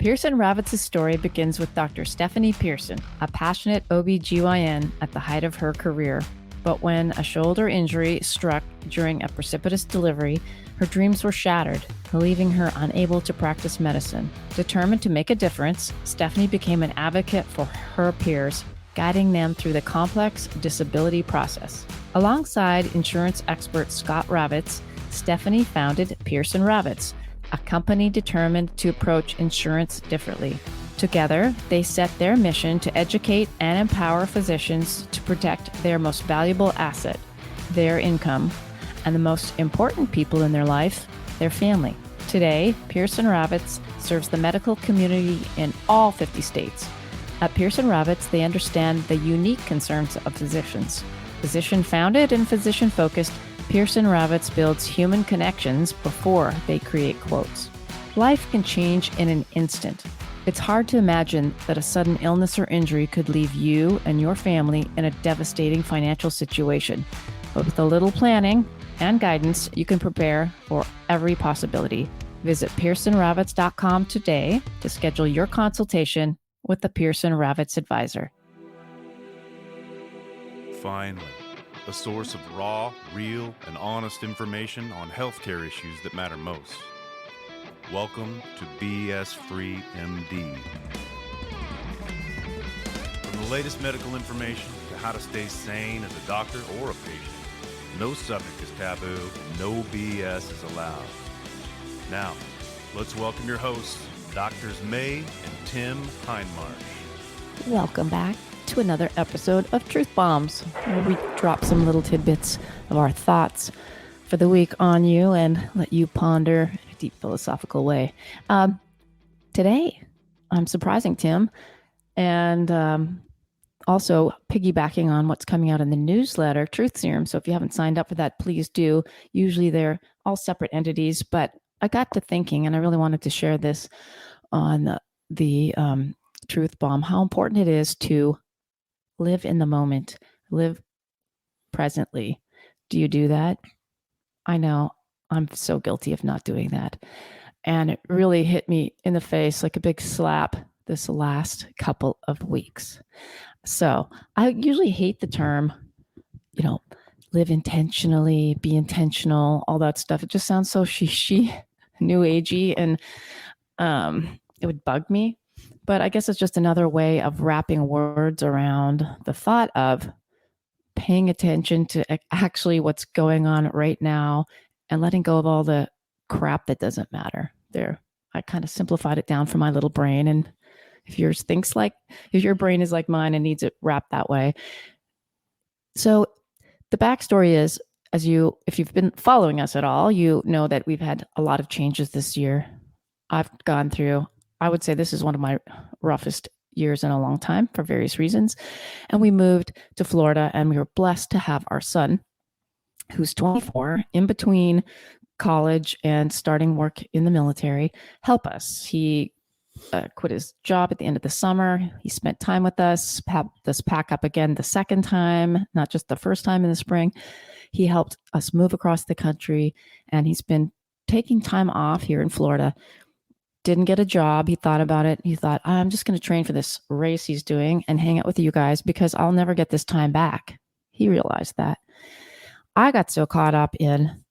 Pearson Ravitz' story begins with Dr. Stephanie Pearson, a passionate OB-GYN at the height of her career. But when a shoulder injury struck during a precipitous delivery, her dreams were shattered, leaving her unable to practice medicine. Determined to make a difference, Stephanie became an advocate for her peers, guiding them through the complex disability process. Alongside insurance expert Scott Ravitz, Stephanie founded Pearson Ravitz, a company determined to approach insurance differently. Together, they set their mission to educate and empower physicians to protect their most valuable asset, their income, and the most important people in their life, their family. Today, Pearson Ravitz serves the medical community in all 50 states. At Pearson Ravitz, they understand the unique concerns of physicians. Physician-founded and physician-focused, Pearson Ravitz builds human connections before they create quotes. Life can change in an instant. It's hard to imagine that a sudden illness or injury could leave you and your family in a devastating financial situation. But with a little planning and guidance, you can prepare for every possibility. Visit PearsonRavitz.com today to schedule your consultation with the Pearson Ravitz advisor. Finally, a source of raw, real, and honest information on healthcare issues that matter most. Welcome to BS Free MD. From the latest medical information to how to stay sane as a doctor or a patient, no subject is taboo, no BS is allowed. Now, let's welcome your hosts, Doctors May and Tim Hindmarsh. Welcome back to another episode of Truth Bombs, where we drop some little tidbits of our thoughts for the week on you and let you ponder in a deep philosophical way. Today, I'm surprising Tim, and also piggybacking on what's coming out in the newsletter, Truth Serum. So if you haven't signed up for that, please do. Usually they're all separate entities, but I got to thinking, and I really wanted to share this on the Truth Bomb, how important it is to live in the moment, live presently. Do you do that? I know I'm so guilty of not doing that. And it really hit me in the face like a big slap this last couple of weeks. So I usually hate the term, live intentionally, be intentional, all that stuff. It just sounds so she new agey, and it would bug me. But I guess it's just another way of wrapping words around the thought of paying attention to actually what's going on right now and letting go of all the crap that doesn't matter. There, I kind of simplified it down for my little brain. And if your brain is like mine and needs it wrapped that way. So the backstory is, if you've been following us at all, you know that we've had a lot of changes this year. I've gone through, I would say this is one of my roughest years in a long time for various reasons. And we moved to Florida, and we were blessed to have our son, who's 24, in between college and starting work in the military, help us. He quit his job at the end of the summer. He spent time with us, helped us pack up again the second time, not just the first time in the spring. He helped us move across the country, and he's been taking time off here in Florida. Didn't get a job. He thought about it. He thought, I'm just going to train for this race he's doing and hang out with you guys because I'll never get this time back. He realized that. I got so caught up in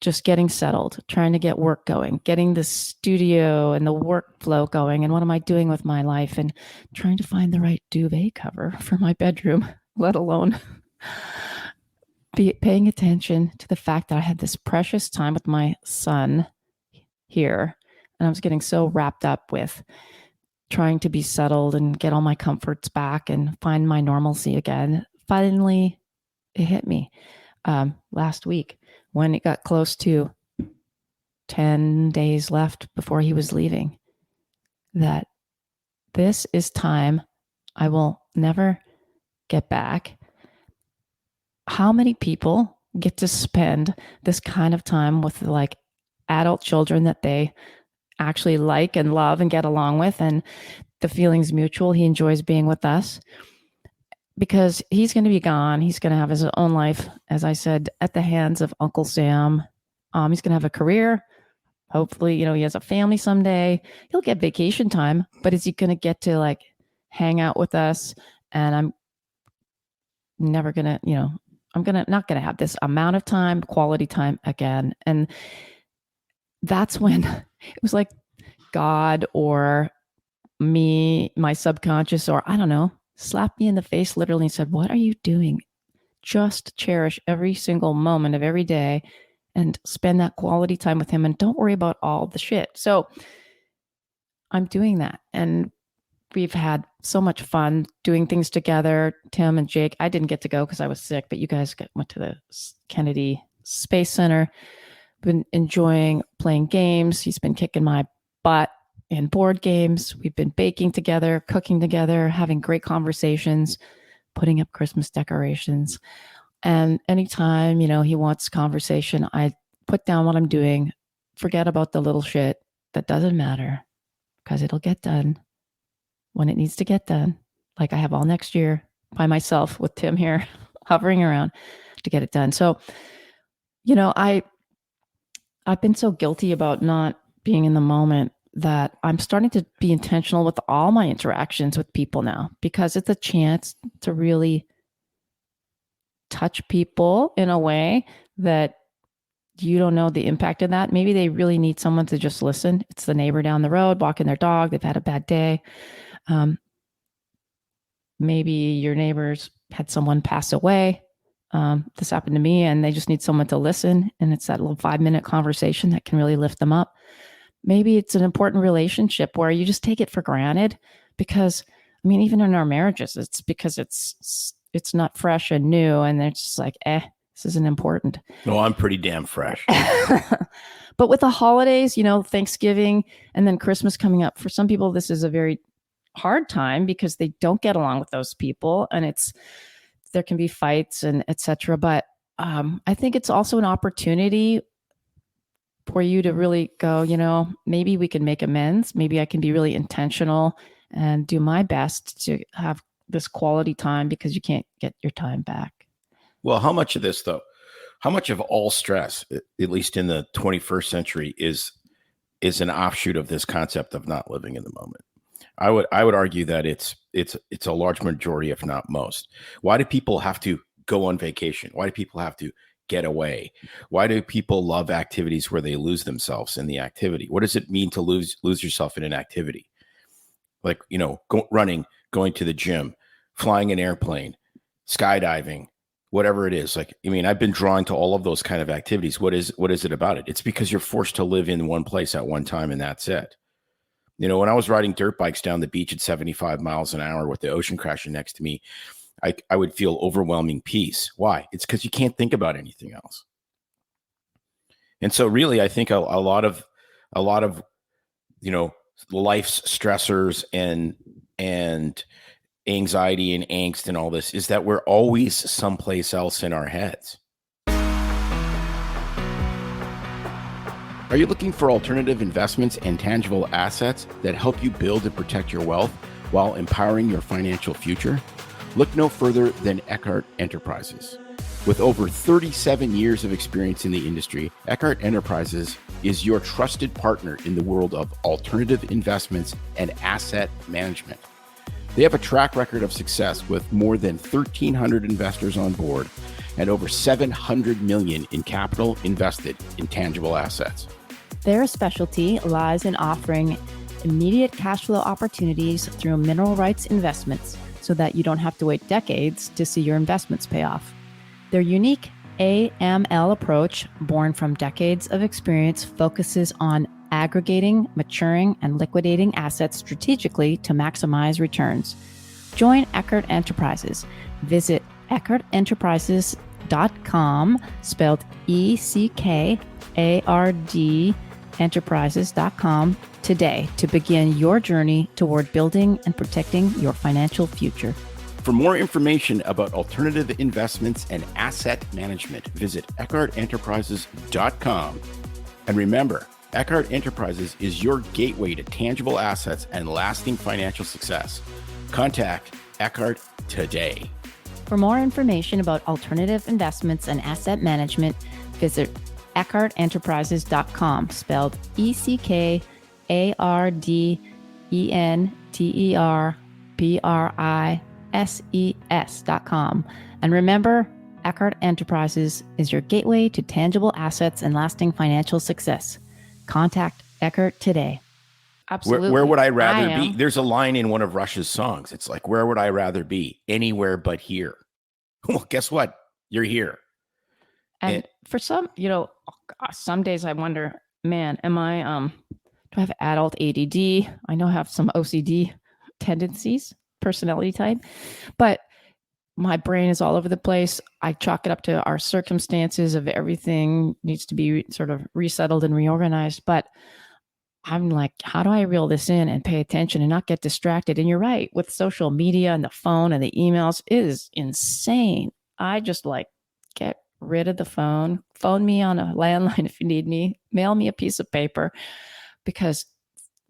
just getting settled, trying to get work going, getting the studio and the workflow going, and what am I doing with my life, and trying to find the right duvet cover for my bedroom, let alone paying attention to the fact that I had this precious time with my son here, and I was getting so wrapped up with trying to be settled and get all my comforts back and find my normalcy again. Finally, it hit me last week when it got close to 10 days left before he was leaving, that this is time I will never get back. How many people get to spend this kind of time with adult children that they actually like and love and get along with, and the feeling's mutual? He enjoys being with us because he's going to be gone. He's going to have his own life, as I said, at the hands of Uncle Sam. He's going to have a career, Hopefully, he has a family someday. He'll get vacation time, but is he going to get to like hang out with us? And I'm never going to, not going to have this amount of time, quality time again. And that's when it was like God or me, my subconscious, or I don't know, slapped me in the face literally and said, "What are you doing? Just cherish every single moment of every day and spend that quality time with him and don't worry about all the shit." So I'm doing that. And we've had so much fun doing things together. Tim and Jake, I didn't get to go because I was sick, but you guys went to the Kennedy Space Center. Been enjoying playing games. He's been kicking my butt in board games. We've been baking together, cooking together, having great conversations, putting up Christmas decorations. And anytime, he wants conversation, I put down what I'm doing, forget about the little shit that doesn't matter because it'll get done when it needs to get done. Like I have all next year by myself with Tim here hovering around to get it done. So, I've been so guilty about not being in the moment that I'm starting to be intentional with all my interactions with people now, because it's a chance to really touch people in a way that you don't know the impact of that. Maybe they really need someone to just listen. It's the neighbor down the road walking their dog. They've had a bad day. Maybe your neighbors had someone pass away. This happened to me and they just need someone to listen. And it's that little 5-minute conversation that can really lift them up. Maybe it's an important relationship where you just take it for granted because, even in our marriages, it's because it's not fresh and new. And they're just like, this isn't important. No, I'm pretty damn fresh. But with the holidays, Thanksgiving and then Christmas coming up, for some people, this is a very hard time because they don't get along with those people. And there can be fights and etc. But I think it's also an opportunity for you to really go, maybe we can make amends. Maybe I can be really intentional and do my best to have this quality time because you can't get your time back. Well, how much of this though, how much of all stress, at least in the 21st century, is an offshoot of this concept of not living in the moment? I would argue that it's a large majority, if not most. Why do people have to go on vacation? Why do people have to get away? Why do people love activities where they lose themselves in the activity? What does it mean to lose yourself in an activity? Like, running, going to the gym, flying an airplane, skydiving, whatever it is. Like, I've been drawn to all of those kind of activities. What is it about it? It's because you're forced to live in one place at one time, and that's it. When I was riding dirt bikes down the beach at 75 miles an hour with the ocean crashing next to me, I would feel overwhelming peace. Why? It's because you can't think about anything else. And so really, I think a lot of life's stressors and anxiety and angst and all this is that we're always someplace else in our heads. Are you looking for alternative investments and tangible assets that help you build and protect your wealth while empowering your financial future? Look no further than Eckhart Enterprises. With over 37 years of experience in the industry, Eckhart Enterprises is your trusted partner in the world of alternative investments and asset management. They have a track record of success with more than 1,300 investors on board and over $700 million in capital invested in tangible assets. Their specialty lies in offering immediate cash flow opportunities through mineral rights investments so that you don't have to wait decades to see your investments pay off. Their unique AML approach, born from decades of experience, focuses on aggregating, maturing, and liquidating assets strategically to maximize returns. Join Eckhart Enterprises. Visit EckhartEnterprises.com, spelled ECKARD enterprises.com today to begin your journey toward building and protecting your financial future. For more information about alternative investments and asset management, visit EckhartEnterprises.com. And remember, Eckhart Enterprises is your gateway to tangible assets and lasting financial success. Contact Eckhart today. For more information about alternative investments and asset management, visit EckhartEnterprises.com, spelled ECKARDENTERPRISES.com. And remember, Eckhart Enterprises is your gateway to tangible assets and lasting financial success. Contact Eckhart today. Absolutely. Where would I rather be? There's a line in one of Rush's songs. It's like, where would I rather be? Anywhere but here. Well, guess what? You're here. And for some, some days I wonder, man, am I, do I have adult ADD? I know I have some OCD tendencies, personality type, but my brain is all over the place. I chalk it up to our circumstances of everything needs to be sort of resettled and reorganized. But I'm like, how do I reel this in and pay attention and not get distracted? And you're right, with social media and the phone and the emails, it is insane. I just get rid of the phone me on a landline if you need me, mail me a piece of paper, because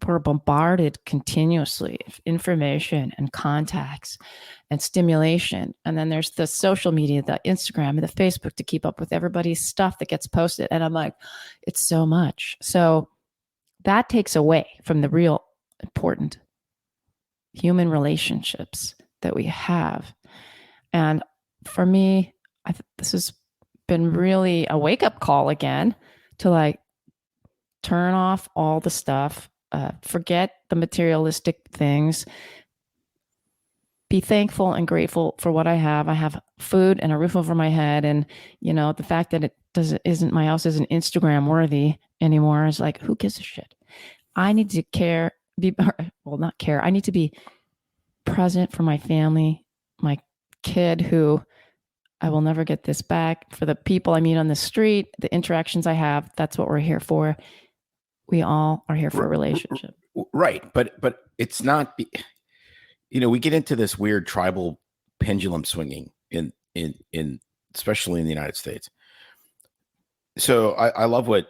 we're bombarded continuously with information and contacts and stimulation. And then there's the social media, the Instagram and the Facebook to keep up with everybody's stuff that gets posted. And I'm like, it's so much. So that takes away from the real important human relationships that we have. And for me, this has been really a wake-up call again to turn off all the stuff, forget the materialistic things, be thankful and grateful for what I have. I have food and a roof over my head. And, the fact that my house isn't Instagram worthy anymore is like, who gives a shit? I need to not care. I need to be present for my family, my kid who I will never get this back, for the people I meet on the street, the interactions I have. That's what we're here for. We all are here for a relationship. Right. But it's not, we get into this weird tribal pendulum swinging in especially in the United States. So I love what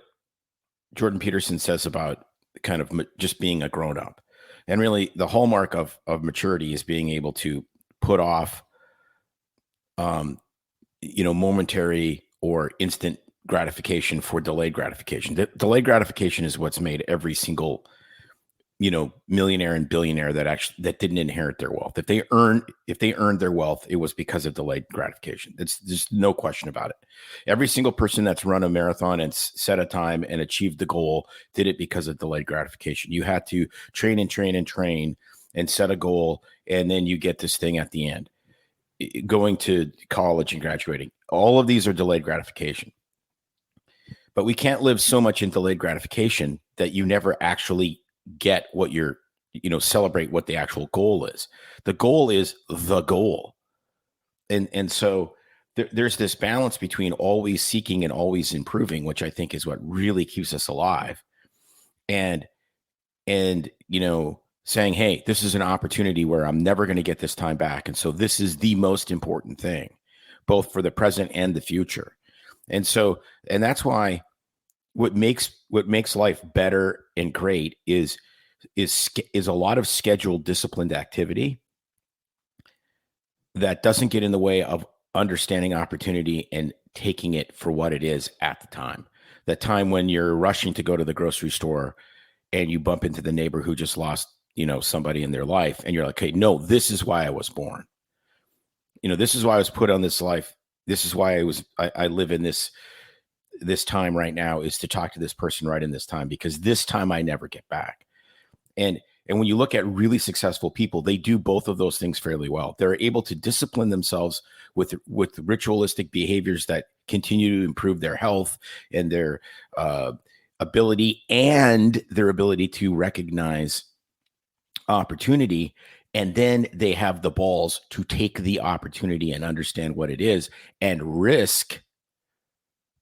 Jordan Peterson says about kind of just being a grown up, and really the hallmark of maturity is being able to put off, momentary or instant gratification for delayed gratification. Delayed gratification is what's made every single, millionaire and billionaire that didn't inherit their wealth. If they earned their wealth, it was because of delayed gratification. It's just no question about it. Every single person that's run a marathon and set a time and achieved the goal did it because of delayed gratification. You had to train and set a goal, and then you get this thing at the end. Going to college and graduating, all of these are delayed gratification. But we can't live so much in delayed gratification that you never actually get what you're, celebrate what the actual goal is. The goal is the goal. And so there's this balance between always seeking and always improving, which I think is what really keeps us alive. And saying, hey, this is an opportunity where I'm never going to get this time back. And so this is the most important thing, both for the present and the future. And that's why what makes life better and great is a lot of scheduled, disciplined activity that doesn't get in the way of understanding opportunity and taking it for what it is at the time. That time when you're rushing to go to the grocery store and you bump into the neighbor who just lost, somebody in their life, and you're like, hey, no, this is why I was born. This is why I was put on this life. This is why I live in this time right now, is to talk to this person right in this time, because this time I never get back. And when you look at really successful people, they do both of those things fairly well. They're able to discipline themselves with ritualistic behaviors that continue to improve their health and their ability, and their ability to recognize opportunity. And then they have the balls to take the opportunity and understand what it is and risk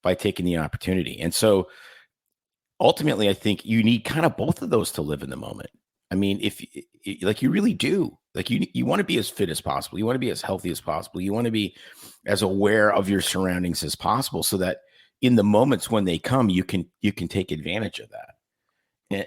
by taking the opportunity. And so ultimately, I think you need kind of both of those to live in the moment. I mean, if you really do, you want to be as fit as possible. You want to be as healthy as possible. You want to be as aware of your surroundings as possible, so that in the moments when they come, you can take advantage of that.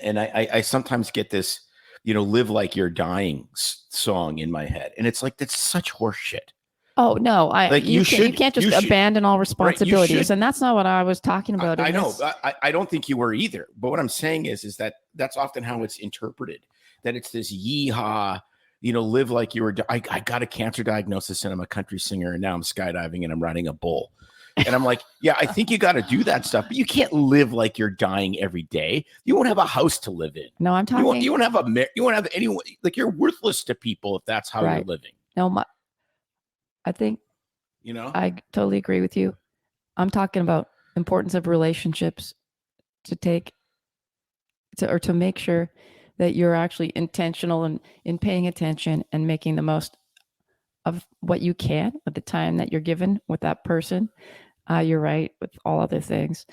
And I sometimes get this, live like you're dying song in my head. And it's like, that's such horse shit. Oh no, Like you can't just abandon all responsibilities, and that's not what I was talking about. I know. I don't think you were either. But what I'm saying is that that's often how it's interpreted. That it's this yeehaw, live like you were. I got a cancer diagnosis and I'm a country singer and now I'm skydiving and I'm riding a bull. And I'm like, yeah, I think you got to do that stuff, but you can't live like you're dying every day. You won't have a house to live in. No, I'm talking. You won't have anyone. Like you're worthless to people if that's how you're living. No, I think, I totally agree with you. I'm talking about importance of relationships to make sure that you're actually intentional in paying attention and making the most of what you can at the time that you're given with that person. You're right with all other things.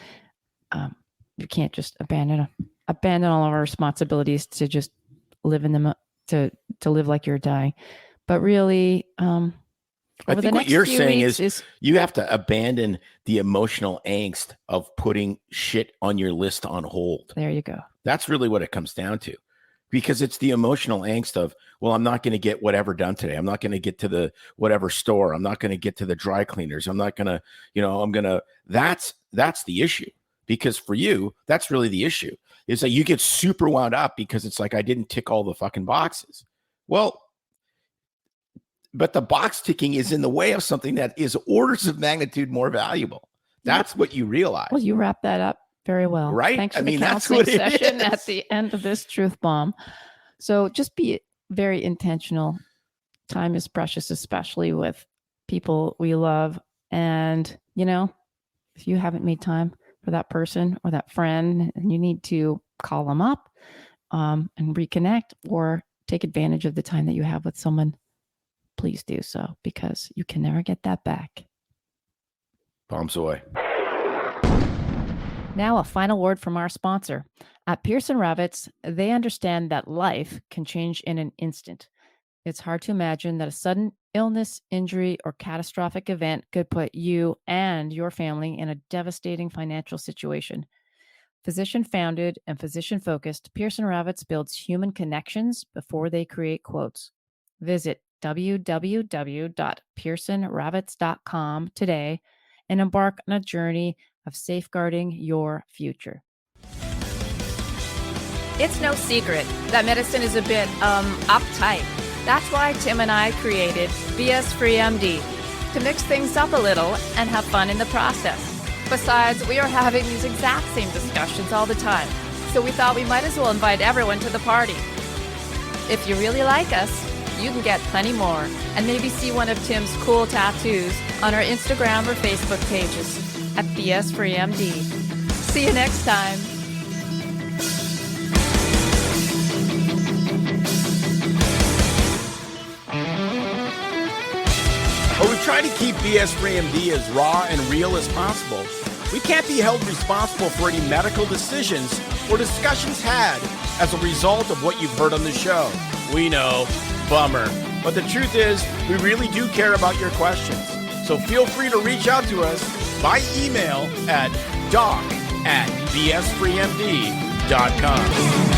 You can't just abandon all of our responsibilities to just live in them, to live like you're dying. But really, I think what you're saying is you have to abandon the emotional angst of putting shit on your list on hold. There you go. That's really what it comes down to, because it's the emotional angst of, well, I'm not going to get whatever done today. I'm not going to get to the whatever store. I'm not going to get to the dry cleaners. I'm not going to, that's the issue. Because for you, that's really the issue, is that you get super wound up because it's like, I didn't tick all the fucking boxes. Well, but the box ticking is in the way of something that is orders of magnitude more valuable. That's what you realize. Well, you wrap that up very well. Right? Thanks for the counseling session at the end of this truth bomb. So just be very intentional. Time is precious, especially with people we love. And, if you haven't made time for that person or that friend, and you need to call them up and reconnect or take advantage of the time that you have with someone, please do so, because you can never get that back. Bombs away. Now, a final word from our sponsor. At Pearson Ravitz, they understand that life can change in an instant. It's hard to imagine that a sudden illness, injury, or catastrophic event could put you and your family in a devastating financial situation. Physician-founded and physician-focused, Pearson Ravitz builds human connections before they create quotes. Visit www.pearsonravitz.com today and embark on a journey of safeguarding your future. It's no secret that medicine is a bit uptight. That's why Tim and I created BS Free MD, to mix things up a little and have fun in the process. Besides, we are having these exact same discussions all the time, so we thought we might as well invite everyone to the party. If you really like us, you can get plenty more and maybe see one of Tim's cool tattoos on our Instagram or Facebook pages at BS Free MD. See you next time. While we try to keep BS Free MD as raw and real as possible, we can't be held responsible for any medical decisions or discussions had as a result of what you've heard on the show. We know, bummer. But the truth is, we really do care about your questions. So feel free to reach out to us by email at doc@bsfreemd.com.